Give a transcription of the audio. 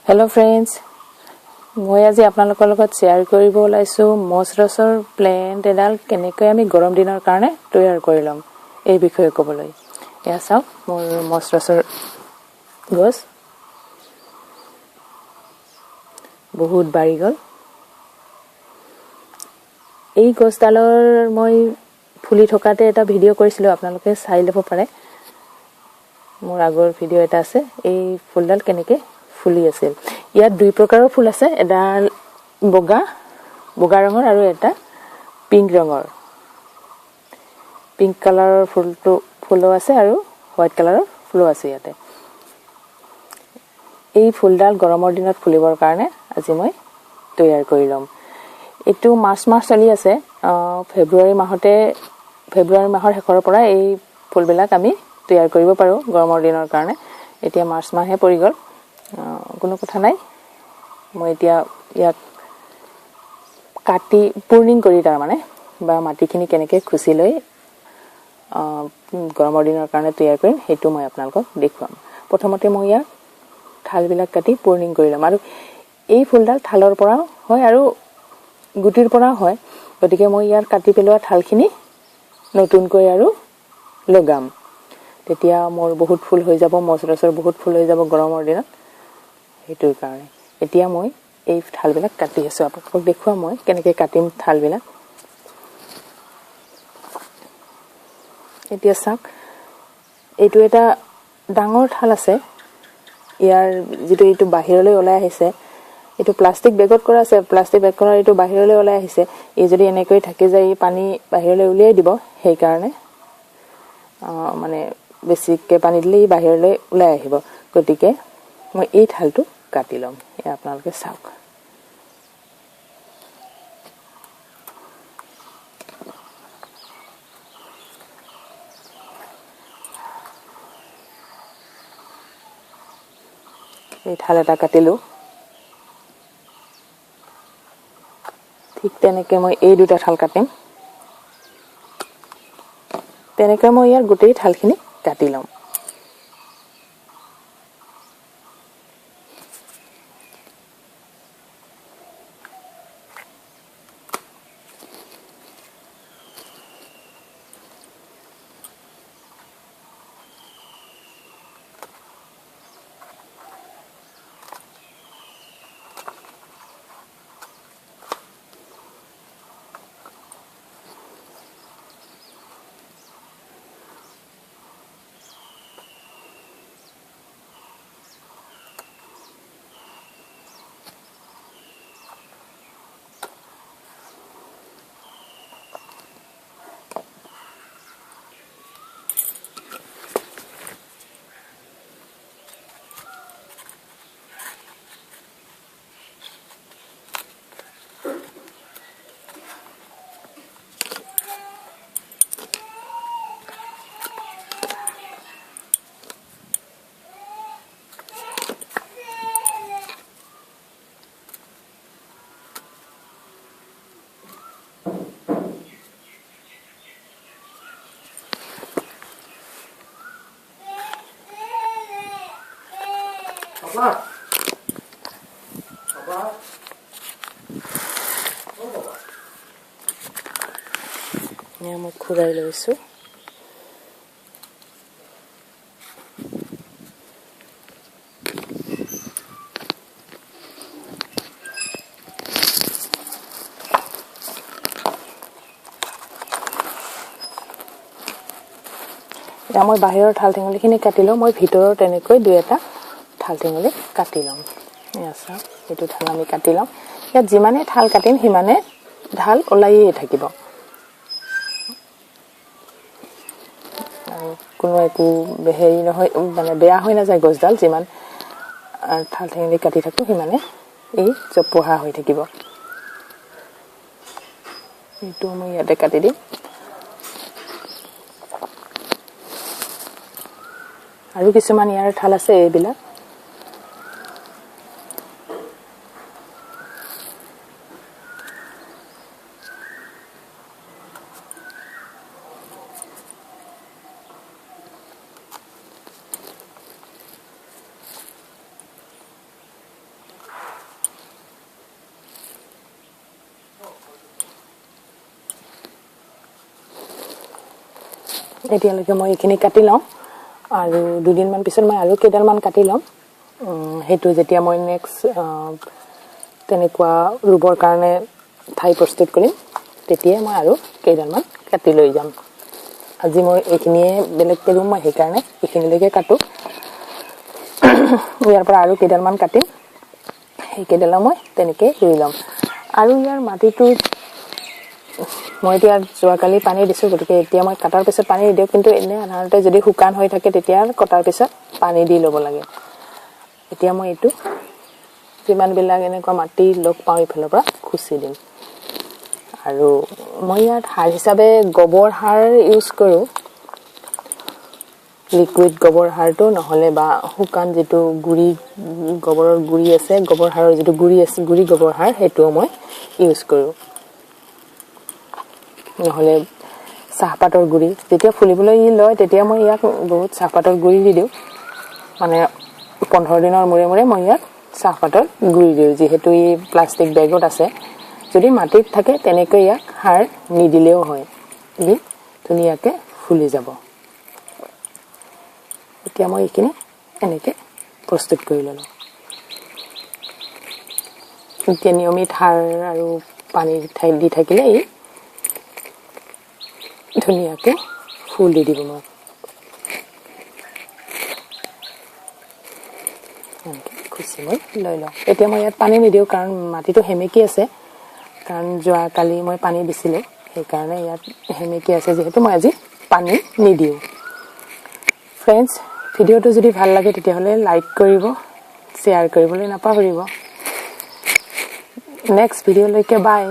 Hello friends, মই আজি আপোনালোকৰ লগত শেয়াৰ কৰিব ওলাইছো মছৰছৰ প্লেন্ট এডাল কেনেকৈ আমি গৰম দিনৰ কাৰণে তৈয়াৰ কৰি লম এই বিষয়ে ক'বলৈ। এয়া চাওক মোৰ মছৰছৰ গছ বহুত বাঢ়ি গ'ল। এই গছডালৰ মই ফুলি থকাতে এটা ভিডিও কৰিছিলো, আপোনালোকে চাই ল'ব পাৰে। মোৰ আগৰ ভিডিও এটা আছে এই ফুলডাল কেনেকৈ ফুলি আছিল। ইয়াত দুই প্ৰকাৰৰ ফুল আছে, এডাল বগা ৰঙৰ আৰু এটা পিংক ৰঙৰ। পিংক কালাৰৰ ফুলো আছে আৰু হোৱাইট কালাৰৰ ফুলো আছে ইয়াতে। এই ফুলডাল গৰমৰ দিনত ফুলিবৰ কাৰণে আজি মই তৈয়াৰ কৰি ল'ম। এইটো মাৰ্চ মাহ চলি আছে, ফেব্ৰুৱাৰী মাহৰ শেষৰ পৰা এই ফুলবিলাক আমি তৈয়াৰ কৰিব পাৰো গৰমৰ দিনৰ কাৰণে। এতিয়া মাৰ্চ মাহে পৰি গ'ল, কোনো কথা নাই। মই এতিয়া ইয়াক কাটি পূৰ্ণিং কৰি তাৰমানে বা মাটিখিনি কেনেকৈ খুচি লৈ গৰমৰ দিনৰ কাৰণে তৈয়াৰ কৰিম সেইটো মই আপোনালোকক দেখুৱাম। প্ৰথমতে মই ইয়াক ঠালবিলাক কাটি পূৰ্ণিং কৰি ল'ম। আৰু এই ফুলডাল ঠালৰ পৰাও হয় আৰু গুটিৰ পৰাও হয়, গতিকে মই ইয়াৰ কাটি পেলোৱা ঠালখিনি নতুনকৈ আৰু লগাম। তেতিয়া মোৰ বহুত ফুল হৈ যাব, মছৰছৰ বহুত ফুল হৈ যাব গৰমৰ দিনত। সেইটোৰ কাৰণে এতিয়া মই এই ঠালবিলাক কাটি আছো, আপোনালোকক দেখুৱাম মই কেনেকৈ কাটিম ঠালবিলাক। এতিয়া চাওক, এইটো এটা ডাঙৰ ঠাল আছে। ইয়াৰ এইটো বাহিৰলৈ ওলাই আহিছে, এইটো প্লাষ্টিক বেগত কৰা আছে। প্লাষ্টিক বেগ কৰা এইটো বাহিৰলৈ ওলাই আহিছে। এই যদি এনেকৈ থাকি যায় এই পানী বাহিৰলৈ উলিয়াই দিব, সেইকাৰণে মানে বেছিকৈ পানী দিলে ই বাহিৰলৈ ওলাই আহিব। গতিকে মই এই ঠালটো কাটি ল'ম। এয়া আপোনালোকে চাওক। এই ঠাল এটা কাটিলো। ঠিক তেনেকৈ মই এই দুটা ঠাল কাটিম। তেনেকৈ মই ইয়াৰ গোটেই ঠালখিনি কাটি ল'ম। মই ঘূৰাই লৈছো। এতিয়া মই বাহিৰৰ ঠাল ঠেঙুলিখিনি কাটি লওঁ। মই ভিতৰৰ তেনেকৈ দুই এটা ঠাল ঠেঙুলি কাটি ল'ম। এয়া চাওক, এইটো ঠাল আমি কাটি ল'ম। ইয়াত যিমানে ঠাল কাটিম সিমানে ঢাল ওলাইয়ে থাকিব আৰু কোনো একো হেৰি নহয়, মানে বেয়া হৈ নাযায় গছডাল। যিমান ঠাল ঠেঙুলি কাটি থাকোঁ সিমানে এই জোপোহা হৈ থাকিব। এইটো মই ইয়াতে কাটি দিম। আৰু কিছুমান ইয়াৰ ঠাল আছে এইবিলাক। এতিয়ালৈকে মই এইখিনি কাটি লওঁ আৰু দুদিনমান পিছত মই আৰু কেইডালমান কাটি ল'ম সেইটো যেতিয়া মই নেক্সট তেনেকুৱা ৰুবৰ কাৰণে ঠাই প্ৰস্তুত কৰিম তেতিয়াই মই আৰু কেইডালমান কাটি লৈ যাম আজি মই এইখিনিয়ে বেলেগকৈ ৰুম মই সেইকাৰণে এইখিনিলৈকে কাটো ইয়াৰ পৰা আৰু কেইডালমান কাটিম সেই কেইডালা মই তেনেকৈ ৰুই ল'ম আৰু ইয়াৰ মাটিটো মই এতিয়া যোৱাকালি পানী দিছোঁ গতিকে এতিয়া মই কাটাৰ পিছত পানী নিদিওঁ কিন্তু এনে সাধাৰণতে যদি শুকান হৈ থাকে তেতিয়া কটাৰ পিছত পানী দি ল'ব লাগে এতিয়া মই এইটো যিমানবিলাক এনেকুৱা মাটি লগ পাওঁ ইফালৰ পৰা খুচি দিম আৰু মই ইয়াত সাৰ হিচাপে গোবৰ সাৰ ইউজ কৰোঁ লিকুইড গোবৰ সাৰটো নহ'লে বা শুকান যিটো গুড়ি গোবৰৰ গুড়ি আছে গোবৰ সাৰৰ যিটো গুড়ি আছে গুড়ি গোবৰ সাৰ সেইটোও মই ইউজ কৰোঁ নহ'লে চাহপাতৰ গুড়ি যেতিয়া ফুলিবলৈ লয় তেতিয়া মই ইয়াক বহুত চাহপাতৰ গুড়ি দি দিওঁ মানে 15 দিনৰ মূৰে মূৰে মই ইয়াক চাহপাতৰ গুড়ি দিওঁ যিহেতু ই প্লাষ্টিক বেগত আছে যদি মাটিত থাকে তেনেকৈ ইয়াক সাৰ নিদিলেও হয় ই ধুনীয়াকৈ ফুলি যাব এতিয়া মই এইখিনি এনেকৈ প্ৰস্তুত কৰি ল'লোঁ এতিয়া নিয়মিত সাৰ আৰু পানী দি থাকিলে ই ধুনীয়াকৈ ফুল দি দিব মই খুচি মই লৈ লওঁ এতিয়া মই ইয়াত পানী নিদিওঁ কাৰণ মাটিটো সেমেকি আছে কাৰণ যোৱাকালি মই পানী দিছিলোঁ সেইকাৰণে ইয়াত সেমেকি আছে যিহেতু মই আজি পানী নিদিওঁ ফ্ৰেণ্ডছ ভিডিঅ'টো যদি ভাল লাগে তেতিয়াহ'লে লাইক কৰিব শ্বেয়াৰ কৰিবলৈ নাপাহৰিব নেক্সট ভিডিঅ'লৈকে বাই